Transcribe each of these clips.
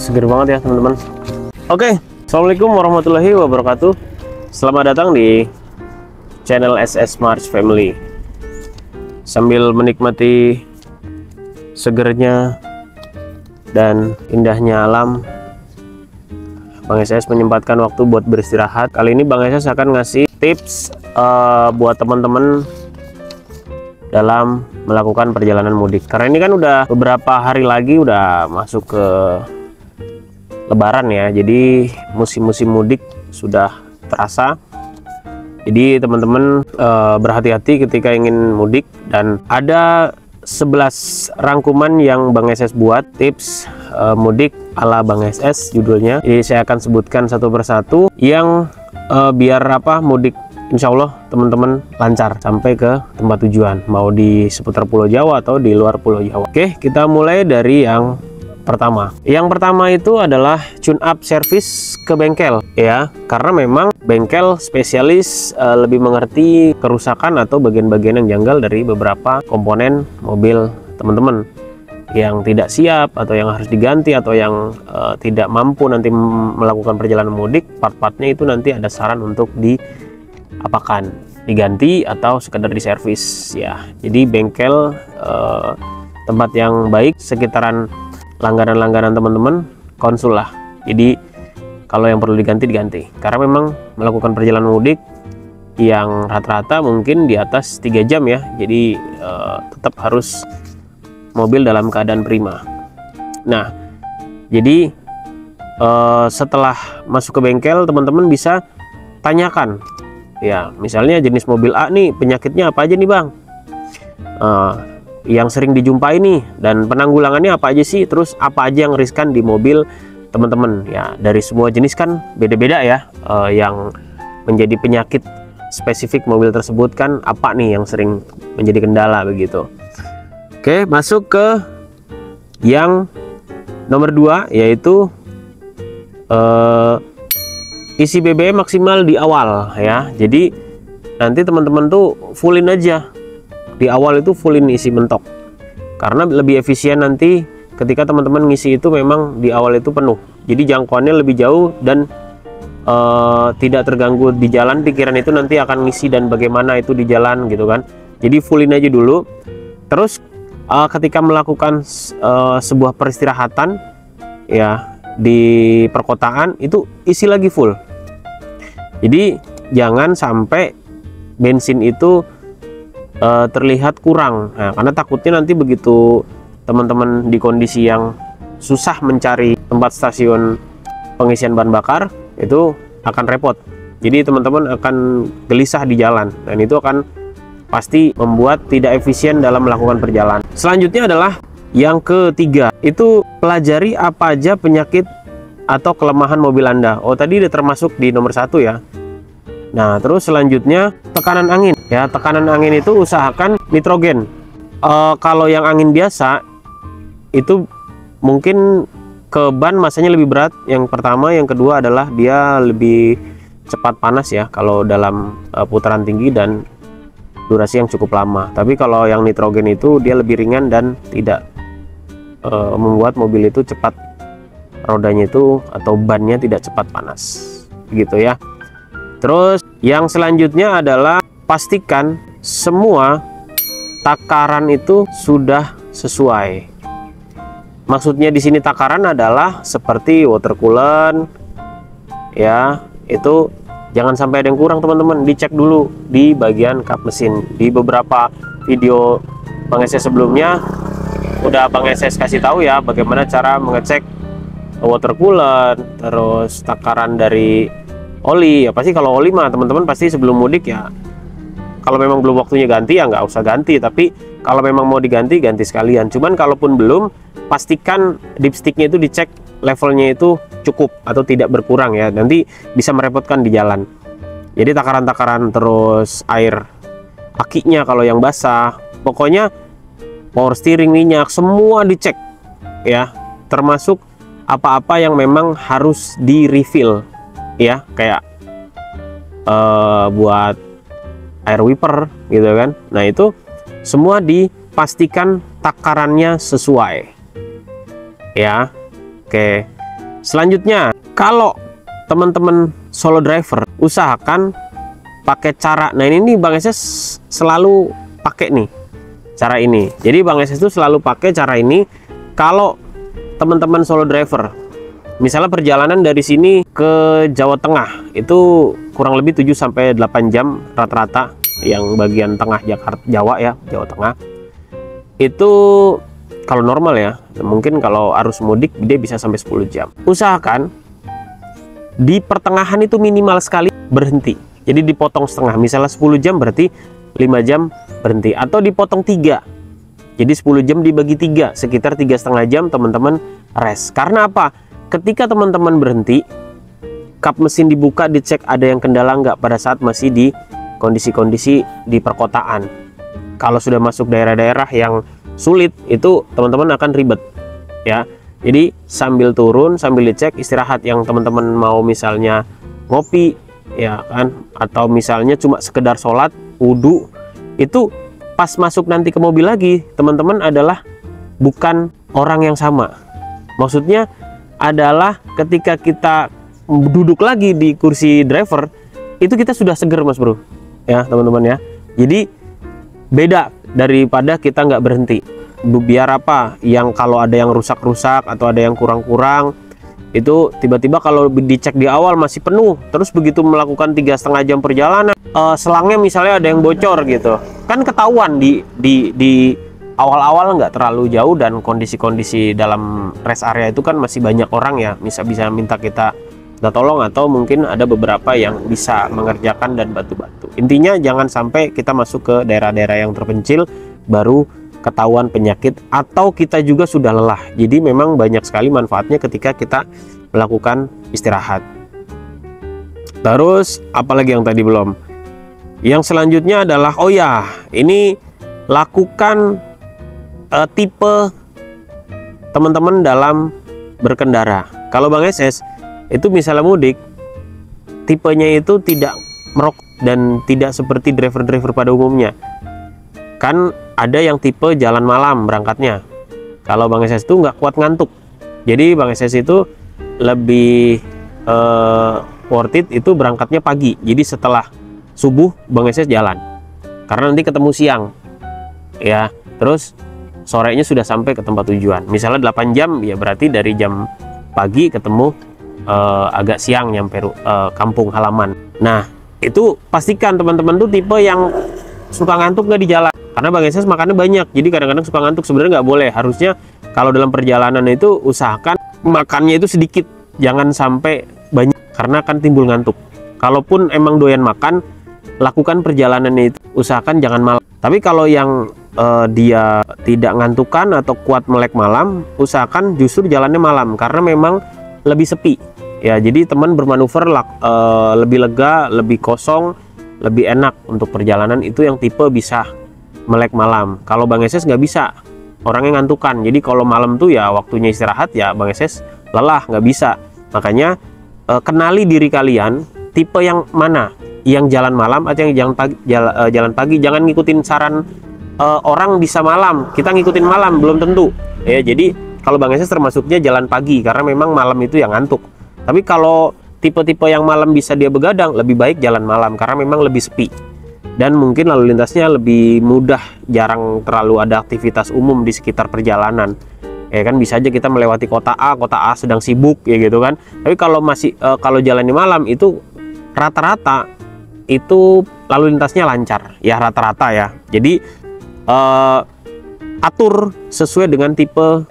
seger banget ya teman-teman. Oke, assalamualaikum warahmatullahi wabarakatuh. Selamat datang di channel SS March Family. Sambil menikmati segernya dan indahnya alam, Bang SS menyempatkan waktu buat beristirahat. Kali ini Bang SS akan ngasih tips buat teman-teman dalam melakukan perjalanan mudik. Karena ini kan udah beberapa hari lagi udah masuk ke Lebaran ya. Jadi musim-musim mudik sudah terasa. Jadi teman-teman berhati-hati ketika ingin mudik, dan ada 11 rangkuman yang Bang SS buat, tips mudik ala Bang SS judulnya. Jadi saya akan sebutkan satu persatu yang biar mudik insya Allah teman-teman lancar sampai ke tempat tujuan, mau di seputar Pulau Jawa atau di luar Pulau Jawa. Oke, kita mulai dari yang pertama. Yang pertama itu adalah tune up service ke bengkel ya, karena memang bengkel spesialis lebih mengerti kerusakan atau bagian-bagian yang janggal dari beberapa komponen mobil teman-teman yang tidak siap atau yang harus diganti atau yang tidak mampu nanti melakukan perjalanan mudik. Part-partnya itu nanti ada saran untuk diapakan, diganti atau sekedar diservis ya. Jadi bengkel tempat yang baik sekitaran langganan-langganan teman-teman, konsul lah. Jadi kalau yang perlu diganti, karena memang melakukan perjalanan mudik yang rata-rata mungkin di atas 3 jam ya. Jadi tetap harus mobil dalam keadaan prima. Nah, jadi setelah masuk ke bengkel, teman-teman bisa tanyakan ya, misalnya jenis mobil A nih, penyakitnya apa aja nih Bang, yang sering dijumpai nih, dan penanggulangannya apa aja sih, terus apa aja yang riskan di mobil teman-teman ya. Dari semua jenis kan beda-beda ya, yang menjadi penyakit spesifik mobil tersebut kan apa nih yang sering menjadi kendala begitu. Oke, masuk ke yang nomor 2, yaitu isi BBM maksimal di awal ya. Jadi nanti teman-teman tuh fullin aja di awal, itu fullin isi mentok, karena lebih efisien nanti ketika teman-teman ngisi itu memang di awal itu penuh. Jadi jangkauannya lebih jauh dan tidak terganggu di jalan. Pikiran itu nanti akan ngisi dan bagaimana itu di jalan gitu kan. Jadi fullin aja dulu. Terus ketika melakukan sebuah peristirahatan ya di perkotaan, itu isi lagi full. Jadi jangan sampai bensin itu terlihat kurang. Nah, karena takutnya nanti begitu teman-teman di kondisi yang susah mencari tempat stasiun pengisian bahan bakar, itu akan repot. Jadi teman-teman akan gelisah di jalan, dan itu akan pasti membuat tidak efisien dalam melakukan perjalanan. Selanjutnya adalah yang ketiga, itu pelajari apa aja penyakit atau kelemahan mobil Anda. Oh, tadi udah termasuk di nomor 1 ya. Nah, terus selanjutnya tekanan angin ya. Tekanan angin itu usahakan nitrogen. Kalau yang angin biasa itu mungkin ke ban masanya lebih berat. Yang pertama, yang kedua adalah dia lebih cepat panas ya kalau dalam putaran tinggi dan durasi yang cukup lama. Tapi kalau yang nitrogen itu dia lebih ringan dan tidak membuat mobil itu cepat, rodanya itu atau bannya tidak cepat panas gitu ya. Terus yang selanjutnya adalah pastikan semua takaran itu sudah sesuai. Maksudnya di sini takaran adalah seperti water coolant ya, itu jangan sampai ada yang kurang teman-teman. Dicek dulu di bagian kap mesin. Di beberapa video Bang SS sebelumnya udah Bang SS kasih tahu ya bagaimana cara mengecek water coolant, terus takaran dari oli ya. Pasti kalau oli mah teman-teman pasti sebelum mudik ya, kalau memang belum waktunya ganti ya nggak usah ganti, tapi kalau memang mau diganti, ganti sekalian. Cuman kalaupun belum, pastikan dipsticknya itu dicek levelnya itu cukup atau tidak berkurang ya, nanti bisa merepotkan di jalan. Jadi takaran-takaran, terus air akinya kalau yang basah, pokoknya power steering, minyak, semua dicek ya, termasuk apa-apa yang memang harus di refill ya, kayak buat air wiper gitu kan. Nah, itu semua dipastikan takarannya sesuai ya. Oke, Selanjutnya, kalau teman-teman solo driver, usahakan pakai cara, nah ini Bang SS selalu pakai nih cara ini. Jadi Bang SS itu selalu pakai cara ini kalau teman-teman solo driver. Misalnya perjalanan dari sini ke Jawa Tengah itu kurang lebih 7-8 jam rata-rata, yang bagian tengah Jakarta, Jawa ya, Jawa Tengah. Itu kalau normal ya, mungkin kalau arus mudik dia bisa sampai 10 jam. Usahakan di pertengahan itu minimal sekali berhenti. Jadi dipotong setengah, misalnya 10 jam berarti 5 jam berhenti, atau dipotong 3. Jadi 10 jam dibagi 3, sekitar 3,5 jam teman-teman rest. Karena apa? Ketika teman-teman berhenti, kap mesin dibuka, dicek ada yang kendala nggak pada saat masih di kondisi-kondisi di perkotaan. Kalau sudah masuk daerah-daerah yang sulit, itu teman-teman akan ribet ya. Jadi sambil turun, sambil dicek, istirahat yang teman-teman mau misalnya ngopi ya kan, atau misalnya cuma sekedar sholat, wudhu, itu pas masuk nanti ke mobil lagi, teman-teman adalah bukan orang yang sama. Maksudnya adalah ketika kita duduk lagi di kursi driver, itu kita sudah seger Mas Bro ya teman-teman ya. Jadi beda daripada kita nggak berhenti. Biar apa, yang kalau ada yang rusak-rusak atau ada yang kurang-kurang, itu tiba-tiba kalau dicek di awal masih penuh, terus begitu melakukan 3,5 jam perjalanan, selangnya misalnya ada yang bocor gitu, kan ketahuan di awal-awal nggak terlalu jauh, dan kondisi-kondisi dalam rest area itu kan masih banyak orang ya, bisa minta kita tolong, atau mungkin ada beberapa yang bisa mengerjakan dan bantu-bantu. Intinya jangan sampai kita masuk ke daerah-daerah yang terpencil baru ketahuan penyakit, atau kita juga sudah lelah. Jadi memang banyak sekali manfaatnya ketika kita melakukan istirahat. Terus apalagi yang tadi belum? Yang selanjutnya adalah, oh ya, ini lakukan tipe teman-teman dalam berkendara. Kalau Bang SS itu misalnya mudik, tipenya itu tidak merokok dan tidak seperti driver-driver pada umumnya. Kan ada yang tipe jalan malam berangkatnya. Kalau Bang SS itu nggak kuat ngantuk. Jadi Bang SS itu lebih worth it itu berangkatnya pagi. Jadi setelah subuh Bang SS jalan. Karena nanti ketemu siang. Ya, terus sorenya sudah sampai ke tempat tujuan. Misalnya 8 jam, ya berarti dari jam pagi ketemu agak siang nyampe kampung halaman. Nah, itu pastikan teman-teman tuh tipe yang suka ngantuk nggak di jalan. Karena Bang SS makannya banyak, jadi kadang-kadang suka ngantuk. Sebenarnya nggak boleh. Harusnya kalau dalam perjalanan itu usahakan makannya itu sedikit, jangan sampai banyak, karena akan timbul ngantuk. Kalaupun emang doyan makan, lakukan perjalanannya itu usahakan jangan malam. Tapi kalau yang dia tidak ngantukan atau kuat melek malam, usahakan justru jalannya malam, karena memang lebih sepi ya. Jadi teman bermanuver lebih lega, lebih kosong, lebih enak untuk perjalanan. Itu yang tipe bisa melek malam. Kalau Bang SS nggak bisa, orangnya ngantukan. Jadi kalau malam tuh ya waktunya istirahat, ya Bang SS lelah, nggak bisa. Makanya kenali diri kalian, tipe yang mana, yang jalan malam atau yang jalan pagi. Jangan ngikutin saran orang bisa malam, kita ngikutin malam, belum tentu ya. Jadi kalau Bang SS termasuknya jalan pagi, karena memang malam itu yang ngantuk. Tapi kalau tipe-tipe yang malam bisa dia begadang, lebih baik jalan malam, karena memang lebih sepi dan mungkin lalu lintasnya lebih mudah, jarang terlalu ada aktivitas umum di sekitar perjalanan ya kan. Bisa aja kita melewati kota A sedang sibuk ya gitu kan. Tapi kalau masih kalau jalannya malam, itu rata-rata itu lalu lintasnya lancar ya, rata-rata ya. Jadi atur sesuai dengan tipe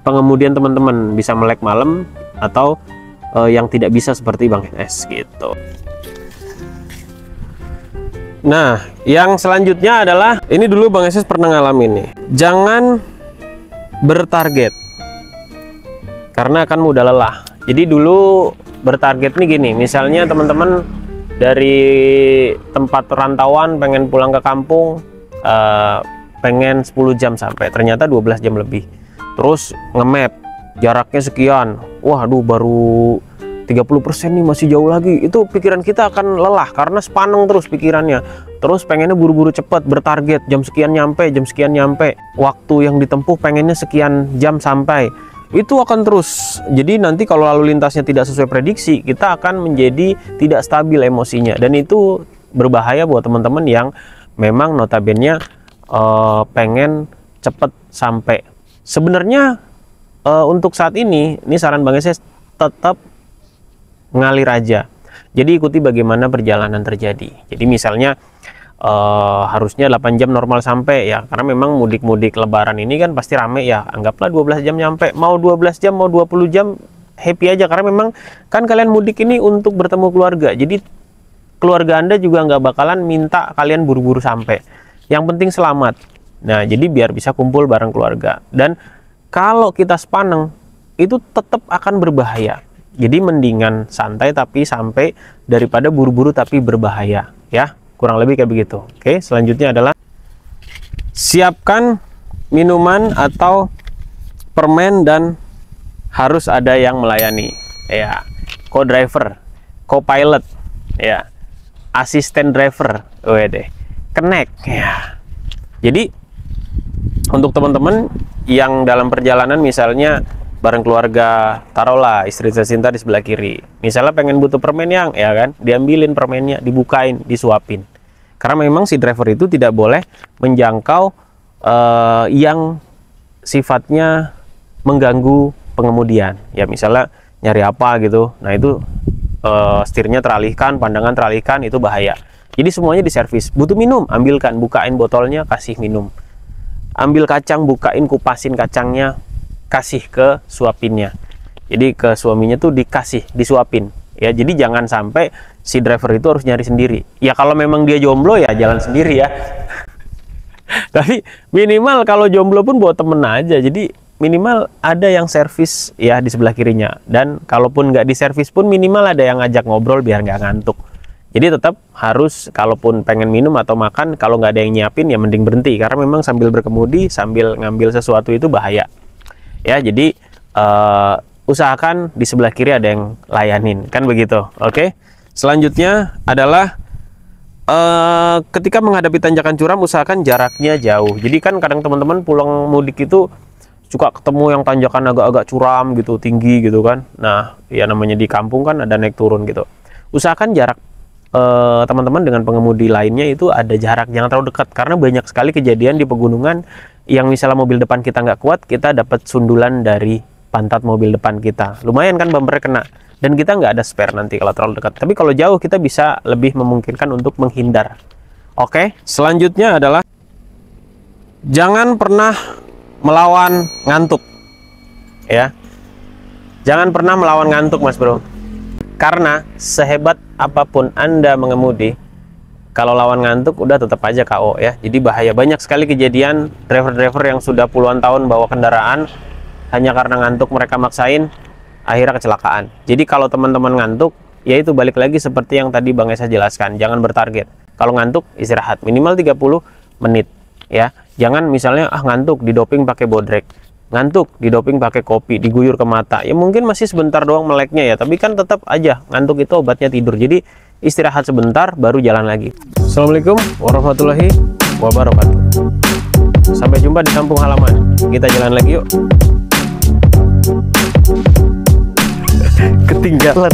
pengemudian teman-teman, bisa melek malam atau yang tidak bisa seperti Bang SS gitu. Nah, yang selanjutnya adalah, ini dulu Bang SS pernah ngalamin nih, jangan bertarget karena akan mudah lelah. Jadi dulu bertarget nih gini, misalnya teman-teman dari tempat rantauan pengen pulang ke kampung, pengen 10 jam sampai, ternyata 12 jam lebih. Terus nge-map jaraknya sekian, waduh baru 30% nih, masih jauh lagi. Itu pikiran kita akan lelah karena sepaneng terus pikirannya. terus pengennya buru-buru cepet, bertarget jam sekian nyampe, waktu yang ditempuh pengennya sekian jam sampai, itu akan terus. Jadi nanti kalau lalu lintasnya tidak sesuai prediksi, kita akan menjadi tidak stabil emosinya, dan itu berbahaya buat teman-teman yang memang notabene pengen cepet sampai. Sebenarnya untuk saat ini saran Bang Ese tetap ngalir aja. Jadi ikuti bagaimana perjalanan terjadi. Jadi misalnya harusnya 8 jam normal sampai ya, karena memang mudik-mudik lebaran ini kan pasti rame ya. Anggaplah 12 jam nyampe, mau 12 jam mau 20 jam happy aja, karena memang kan kalian mudik ini untuk bertemu keluarga. Jadi keluarga Anda juga nggak bakalan minta kalian buru-buru sampai. Yang penting selamat. Nah, jadi biar bisa kumpul bareng keluarga. Dan kalau kita sepaneng itu tetap akan berbahaya. Jadi mendingan santai tapi sampai daripada buru-buru tapi berbahaya ya, kurang lebih kayak begitu. Oke, selanjutnya adalah siapkan minuman atau permen dan harus ada yang melayani ya, co-driver, co-pilot ya, asisten driver, connect ya. Jadi untuk teman-teman yang dalam perjalanan misalnya bareng keluarga, taruhlah istri tercinta di sebelah kiri, misalnya pengen butuh permen yang ya kan, diambilin permennya, dibukain, disuapin. Karena memang si driver itu tidak boleh menjangkau yang sifatnya mengganggu pengemudian ya, misalnya nyari apa gitu, nah itu setirnya teralihkan, pandangan teralihkan, itu bahaya. Jadi semuanya diservis. Butuh minum, ambilkan, bukain botolnya, kasih minum. Ambil kacang, bukain, kupasin kacangnya, kasih ke suapinnya. Jadi ke suaminya tuh dikasih, disuapin ya. Jadi jangan sampai si driver itu harus nyari sendiri ya. Kalau memang dia jomblo ya jalan sendiri ya. Tapi minimal kalau jomblo pun bawa temen aja. Jadi minimal ada yang servis ya di sebelah kirinya. Dan kalaupun nggak diservis pun minimal ada yang ngajak ngobrol biar nggak ngantuk. Jadi tetap harus, kalaupun pengen minum atau makan, kalau nggak ada yang nyiapin ya mending berhenti, karena memang sambil berkemudi sambil ngambil sesuatu itu bahaya ya. Jadi usahakan di sebelah kiri ada yang layanin, kan begitu. Oke, selanjutnya adalah ketika menghadapi tanjakan curam usahakan jaraknya jauh. Jadi kan kadang teman-teman pulang mudik itu suka ketemu yang tanjakan agak-agak curam gitu, tinggi gitu kan. Nah ya namanya di kampung kan ada naik turun gitu. Usahakan jarak teman-teman dengan pengemudi lainnya itu ada jarak, jangan terlalu dekat, karena banyak sekali kejadian di pegunungan yang misalnya mobil depan kita nggak kuat, kita dapat sundulan dari pantat mobil depan kita, lumayan kan bumpernya kena, dan kita nggak ada spare nanti kalau terlalu dekat. Tapi kalau jauh kita bisa lebih memungkinkan untuk menghindar. Oke, selanjutnya adalah jangan pernah melawan ngantuk ya. Jangan pernah melawan ngantuk mas bro, karena sehebat apapun Anda mengemudi, kalau lawan ngantuk udah tetap aja KO ya. Jadi bahaya. Banyak sekali kejadian driver-driver yang sudah puluhan tahun bawa kendaraan, hanya karena ngantuk mereka maksain, akhirnya kecelakaan. Jadi kalau teman-teman ngantuk, ya itu balik lagi seperti yang tadi Bang Esa jelaskan, jangan bertarget. Kalau ngantuk istirahat minimal 30 menit ya. Jangan misalnya ngantuk didoping pakai bodrek, ngantuk didoping pakai kopi, diguyur ke mata, ya mungkin masih sebentar doang meleknya ya, tapi kan tetap aja ngantuk itu obatnya tidur. Jadi istirahat sebentar baru jalan lagi. Assalamualaikum warahmatullahi wabarakatuh. Sampai jumpa di kampung halaman, kita jalan lagi yuk. Ketinggalan.